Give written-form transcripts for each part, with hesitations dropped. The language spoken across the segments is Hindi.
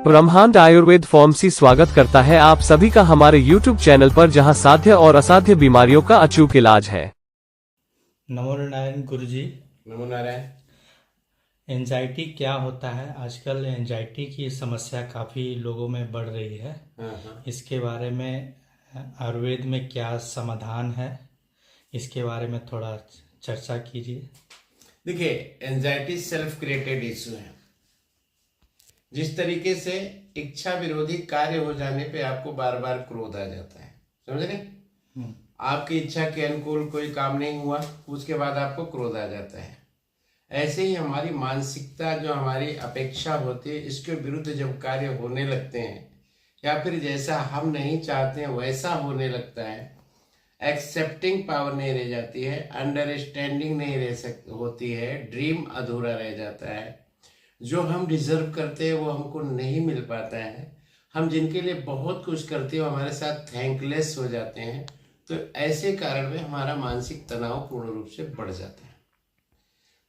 ब्रह्मांड आयुर्वेद फार्मेसी स्वागत करता है आप सभी का हमारे YouTube चैनल पर, जहां साध्य और असाध्य बीमारियों का अचूक इलाज है। नमो नारायण गुरु जी। नमो नारायण। एंजाइटी क्या होता है? आजकल एंजाइटी की समस्या काफ़ी लोगों में बढ़ रही है। इसके बारे में आयुर्वेद में क्या समाधान है, इसके बारे में थोड़ा चर्चा कीजिए। देखिए, एंजाइटी सेल्फ क्रिएटेड इश्यू है। जिस तरीके से इच्छा विरोधी कार्य हो जाने पे आपको बार बार क्रोध आ जाता है, समझ रहे? आपकी इच्छा के अनुकूल कोई काम नहीं हुआ, उसके बाद आपको क्रोध आ जाता है। ऐसे ही हमारी मानसिकता, जो हमारी अपेक्षा होती है, इसके विरुद्ध जब कार्य होने लगते हैं या फिर जैसा हम नहीं चाहते हैं वैसा होने लगता है, एक्सेप्टिंग पावर नहीं रह जाती है, अंडरस्टैंडिंग नहीं रह होती है, ड्रीम अधूरा रह जाता है, जो हम डिजर्व करते हैं वो हमको नहीं मिल पाता है, हम जिनके लिए बहुत कुछ करते हैं वो हमारे साथ थैंकलेस हो जाते हैं। तो ऐसे कारण में हमारा मानसिक तनाव पूर्ण रूप से बढ़ जाता है।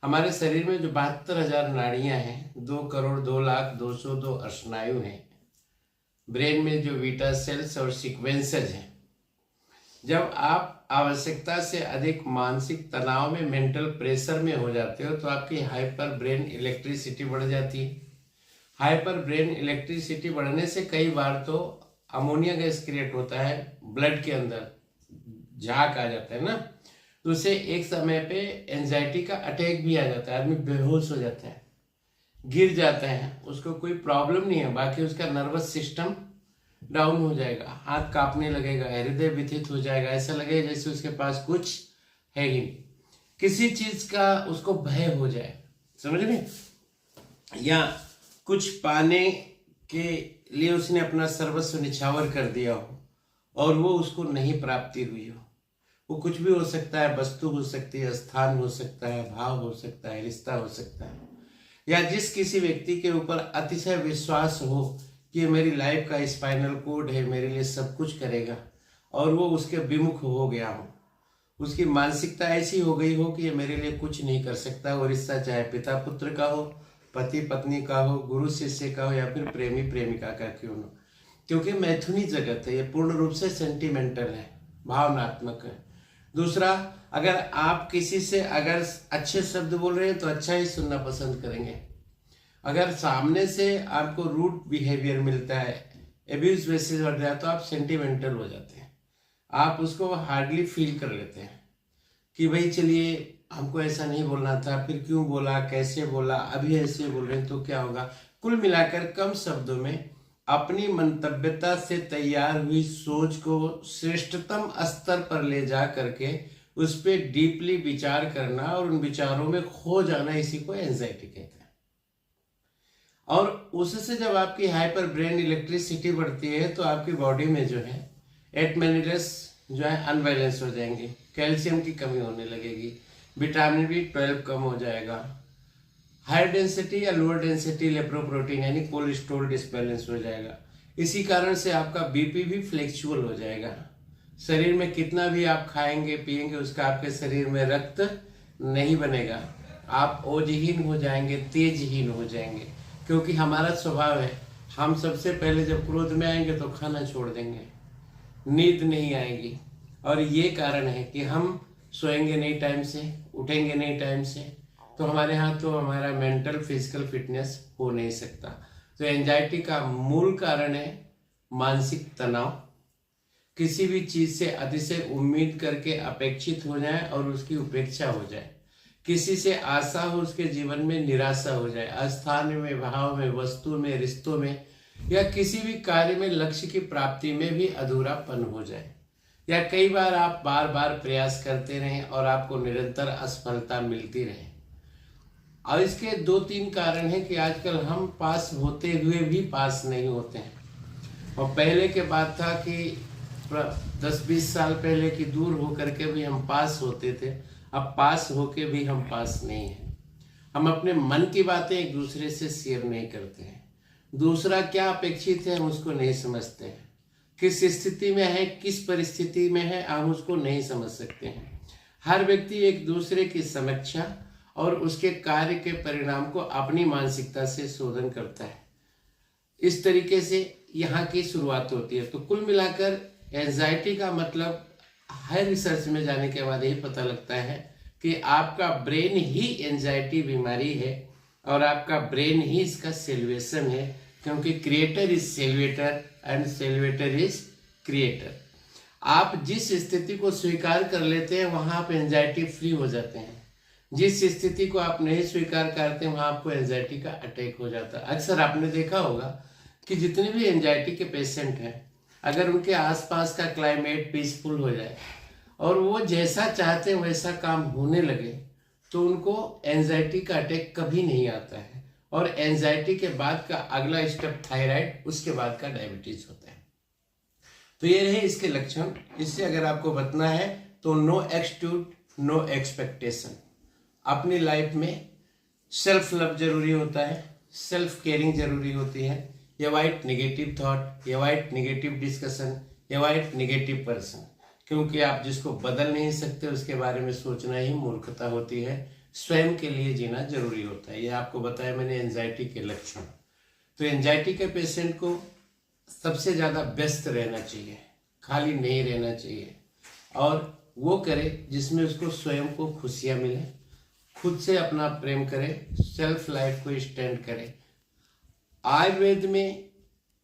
हमारे शरीर में जो 72,000 नाड़ियां हैं, 2,02,02,02 अर्शनायु हैं, ब्रेन में जो बीटा सेल्स और सीक्वेंसेज हैं, जब आप आवश्यकता से अधिक मानसिक तनाव में, मेंटल प्रेशर में हो जाते हो तो आपकी हाइपर ब्रेन इलेक्ट्रिसिटी बढ़ जाती है। हाइपर ब्रेन इलेक्ट्रिसिटी बढ़ने से कई बार तो अमोनिया गैस क्रिएट होता है, ब्लड के अंदर झाग आ जाता है ना, तो उसे एक समय पे एंजाइटी का अटैक भी आ जाता है, आदमी बेहोश हो जाता है, गिर जाता है, उसको कोई प्रॉब्लम नहीं है, बाकी उसका नर्वस सिस्टम डाउन हो जाएगा, हाथ कांपने लगेगा, हृदय व्यथित हो जाएगा, ऐसा लगेगा जैसे उसके पास कुछ है ही, किसी चीज का उसको भय हो जाए, समझ रहे? या कुछ पाने के लिए उसने अपना सर्वस्व निछावर कर दिया हो और वो उसको नहीं प्राप्ति हुई हो। वो कुछ भी हो सकता है, वस्तु हो सकती है, स्थान हो सकता है, भाव हो सकता है, रिश्ता हो सकता है, या जिस किसी व्यक्ति के ऊपर अतिशय विश्वास हो कि ये मेरी लाइफ का स्पाइनल कोड है, मेरे लिए सब कुछ करेगा, और वो उसके विमुख हो गया हो, उसकी मानसिकता ऐसी हो गई हो कि ये मेरे लिए कुछ नहीं कर सकता। वो रिश्ता चाहे पिता पुत्र का हो, पति पत्नी का हो, गुरु शिष्य का हो, या फिर प्रेमी प्रेमिका का क्यों हो, क्योंकि मैथुनी जगत है, ये पूर्ण रूप से सेंटिमेंटल है, भावनात्मक है। दूसरा, अगर आप किसी से अगर अच्छे शब्द बोल रहे हैं तो अच्छा ही सुनना पसंद करेंगे। अगर सामने से आपको रूड बिहेवियर मिलता है, एब्यूज मैसेज बढ़ रहा है, तो आप सेंटिमेंटल हो जाते हैं, आप उसको हार्डली फील कर लेते हैं कि भाई चलिए हमको ऐसा नहीं बोलना था, फिर क्यों बोला, कैसे बोला, अभी ऐसे बोल रहे हैं तो क्या होगा। कुल मिलाकर कम शब्दों में अपनी मंतव्यता से तैयार हुई सोच को श्रेष्ठतम स्तर पर ले जा करके उस पर डीपली विचार करना और उन विचारों में खो जाना, इसी को एंजाइटी कहते हैं। और उससे जब आपकी हाइपर ब्रेन इलेक्ट्रिसिटी बढ़ती है तो आपकी बॉडी में जो है एटमेनिडस जो है अनबैलेंस हो जाएंगे, कैल्शियम की कमी होने लगेगी, विटामिन B12 कम हो जाएगा, हाई डेंसिटी या लोअर डेंसिटी लेप्रोप्रोटीन यानी कोलेस्ट्रॉल डिसबैलेंस हो जाएगा। इसी कारण से आपका बीपी भी फ्लेक्चुअल हो जाएगा। शरीर में कितना भी आप खाएंगे पिएंगे, उसका आपके शरीर में रक्त नहीं बनेगा, आप ओजहीन हो जाएंगे, तेजहीन हो जाएंगे, क्योंकि हमारा स्वभाव है, हम सबसे पहले जब क्रोध में आएंगे तो खाना छोड़ देंगे, नींद नहीं आएगी, और ये कारण है कि हम सोएंगे नहीं टाइम से, उठेंगे नहीं टाइम से, तो हमारे यहाँ तो हमारा मेंटल फिजिकल फिटनेस हो नहीं सकता। तो एंजाइटी का मूल कारण है मानसिक तनाव, किसी भी चीज से अतिशय उम्मीद करके अपेक्षित हो जाए और उसकी उपेक्षा हो जाए, किसी से आशा हो उसके जीवन में निराशा हो जाए, स्थान में, भाव में, वस्तु में, रिश्तों में, या किसी भी कार्य में लक्ष्य की प्राप्ति में भी अधूरापन हो जाए, या कई बार आप बार बार प्रयास करते रहें और आपको निरंतर असफलता मिलती रहे। और इसके 2-3 कारण हैं कि आजकल हम पास होते हुए भी पास नहीं होते हैं, और पहले के बात था कि 10-20 साल पहले की दूर होकर के भी हम पास होते थे, अब पास होके भी हम पास नहीं हैं। हम अपने मन की बातें एक दूसरे से शेयर नहीं करते हैं, दूसरा क्या अपेक्षित है हम उसको नहीं समझते हैं, किस स्थिति में है, किस परिस्थिति में है, हम उसको नहीं समझ सकते हैं। हर व्यक्ति एक दूसरे की समीक्षा और उसके कार्य के परिणाम को अपनी मानसिकता से शोधन करता है। इस तरीके से यहाँ की शुरुआत होती है। तो कुल मिलाकर एंजाइटी का मतलब हर रिसर्च में जाने के बाद यही पता लगता है कि आपका ब्रेन ही एंजाइटी बीमारी है और आपका ब्रेन ही इसका सेल्वेशन है, क्योंकि creator is salvator and salvator is creator. आप जिस स्थिति को स्वीकार कर लेते हैं वहां आप एंजाइटी फ्री हो जाते हैं। जिस स्थिति को आप नहीं स्वीकार करते वहां आपको एंजाइटी का अटैक हो जाता है। अक्सर आपने देखा होगा कि जितने भी एंजाइटी के पेशेंट हैं, अगर उनके आसपास का क्लाइमेट पीसफुल हो जाए और वो जैसा चाहते हैं वैसा काम होने लगे तो उनको एंजाइटी का अटैक कभी नहीं आता है। और एंजाइटी के बाद का अगला स्टेप थायराइड, उसके बाद का डायबिटीज होता है। तो ये रहे इसके लक्षण। इससे अगर आपको बचना है तो नो एक्सट्यूड, नो एक्सपेक्टेशन। अपनी लाइफ में सेल्फ लव जरूरी होता है, सेल्फ केयरिंग जरूरी होती है। Avoid negative thought, avoid negative discussion, avoid negative person, क्योंकि आप जिसको बदल नहीं सकते उसके बारे में सोचना ही मूर्खता होती है। स्वयं के लिए जीना जरूरी होता है। ये आपको बताया मैंने एंजाइटी के लक्षण। तो एंजाइटी के पेशेंट को सबसे ज्यादा व्यस्त रहना चाहिए, खाली नहीं रहना चाहिए, और वो करे जिसमें उसको स्वयं को खुशियां मिले, खुद से अपना प्रेम करे, सेल्फ लाइफ को स्टैंड करे। आयुर्वेद में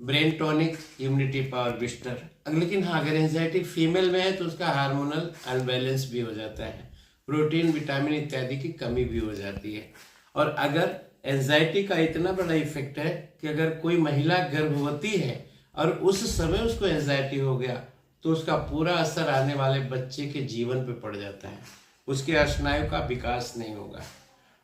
brain tonic, immunity power booster. लेकिन हाँ, अगर एंजाइटी फीमेल में है तो उसका हार्मोनल अनबैलेंस भी हो जाता है, प्रोटीन, विटामिन इत्यादि की कमी भी हो जाती है। और अगर एंजाइटी का इतना बड़ा इफेक्ट है कि अगर कोई महिला गर्भवती है और उस समय उसको एंजाइटी हो गया तो उसका पूरा असर आने वाले बच्चे के जीवन पे पड़ जाता है। उसके स्नायु का विकास नहीं होगा,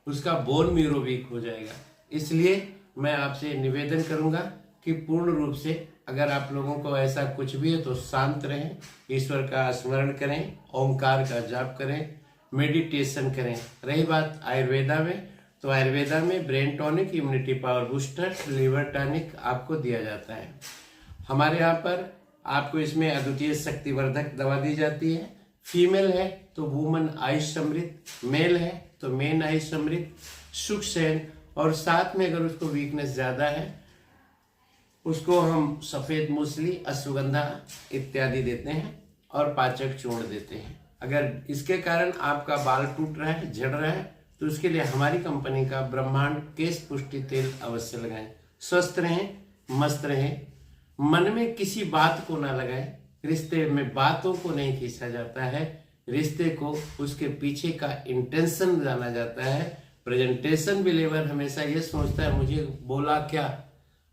उसका बोन मीरो वीक हो जाएगा। इसलिए मैं आपसे निवेदन करूंगा कि पूर्ण रूप से अगर आप लोगों को ऐसा कुछ भी है तो शांत रहें, ईश्वर का स्मरण करें, ओंकार का जाप करें, मेडिटेशन करें। रही बात आयुर्वेदा में, तो आयुर्वेदा में brain tonic, immunity power booster, liver tonic आपको दिया जाता है। हमारे यहाँ पर आपको इसमें अद्वितीय शक्तिवर्धक दवा दी जाती है। फीमेल है तो वुमन आयुष समृद्ध, मेल है तो मेन आयुष समृद्ध, सुख सैन, और साथ में अगर उसको वीकनेस ज्यादा है उसको हम सफेद मूसली, अश्वगंधा इत्यादि देते हैं और पाचक चूर्ण देते हैं। अगर इसके कारण आपका बाल टूट रहा है, झड़ रहा है, तो उसके लिए हमारी कंपनी का ब्रह्मांड केश पुष्टि तेल अवश्य लगाएं। स्वस्थ रहें, मस्त रहें, मन में किसी बात को ना लगाएं। रिश्ते में बातों को नहीं खींचा जाता है, रिश्ते को उसके पीछे का इंटेंशन जाना जाता है। प्रेजेंटेशन बिलीवर हमेशा ये सोचता है मुझे बोला क्या,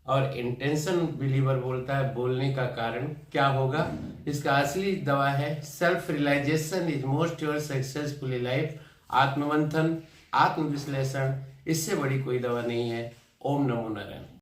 और इंटेंशन बिलीवर बोलता है बोलने का कारण क्या होगा। इसका असली दवा है self realisation is most your successful life. आत्ममंथन, आत्मविश्लेषण, इससे बड़ी कोई दवा नहीं है। ओम नमो नारायण।